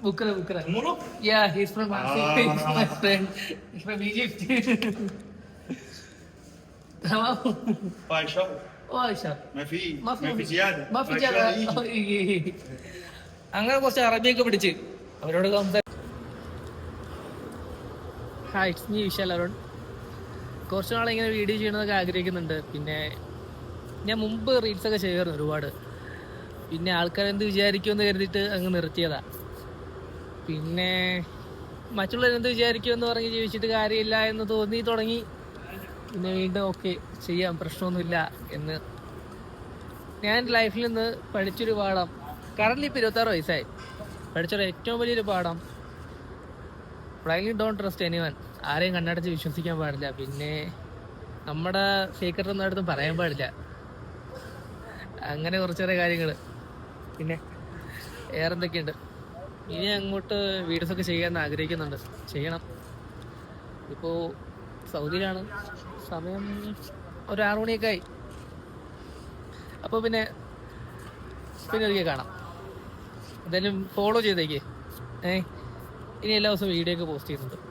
Bukra. Muro? Yeah, he's from he's my friend. He's from Egypt. تمام. Paixão. وايشة ما في زيادة. ما في جاده. അങ്ങനെ കുറച്ച് അറബിയൊക്കെ പിടിച്ച് അവരോട് hi it's me Vishal Arun. കുറച്ച് നാളിങ്ങനെ വീഡിയോ ചെയ്യണമെന്നൊക്കെ ആഗ്രഹിക്കുന്നുണ്ട്. പിന്നെ ഞാൻ മുമ്പ് റീൽസൊക്കെ ചെയ്യാറുണ്ട് ഒരുപാട്. പിന്നെ ആൾക്കാരെന്ത് വിചാരിക്കുമെന്ന് കരുതിയിട്ട് അങ്ങ് നിർത്തിയതാ. പിന്നെ മറ്റുള്ളവരെന്ത് വിചാരിക്കുമെന്ന് പറഞ്ഞ് ജീവിച്ചിട്ട് കാര്യമില്ല എന്ന് തോന്നി തുടങ്ങി. പിന്നെ വീണ്ടും ഓക്കെ ചെയ്യാം, പ്രശ്നമൊന്നുമില്ല എന്ന്. ഞാൻ ലൈഫിൽ നിന്ന് പഠിച്ചൊരു പാഠം, കറന്റ് ഇപ്പോൾ 26 വയസ്സായി, പഠിച്ചൊരു ഏറ്റവും വലിയൊരു പാഠം, ബ്ലൈൻഡ്ലി ഡോണ്ട് ട്രസ്റ്റ് എനിവൺ. ആരെയും കണ്ണടച്ച് വിശ്വസിക്കാൻ പാടില്ല. പിന്നെ നമ്മുടെ സീക്രട്ട് ഒന്നും അടുത്തും പറയാൻ പാടില്ല. അങ്ങനെ കുറച്ചേറെ കാര്യങ്ങൾ. പിന്നെ വേറെ എന്തൊക്കെയുണ്ട്, ഇനി അങ്ങോട്ട് വീഡിയോസൊക്കെ ചെയ്യാൻ ആഗ്രഹിക്കുന്നുണ്ട്. ചെയ്യണം. ഇപ്പോൾ സൗദിയിലാണ്, സമയം ഒരു 6 മണിയൊക്കെ ആയി. അപ്പോൾ പിന്നെ ഒരിക്കൽ കാണാം. എന്തായാലും ഫോളോ ചെയ്തേക്ക്. ഇനി എല്ലാ ദിവസവും വീഡിയോ ഒക്കെ പോസ്റ്റ് ചെയ്യുന്നുണ്ട്.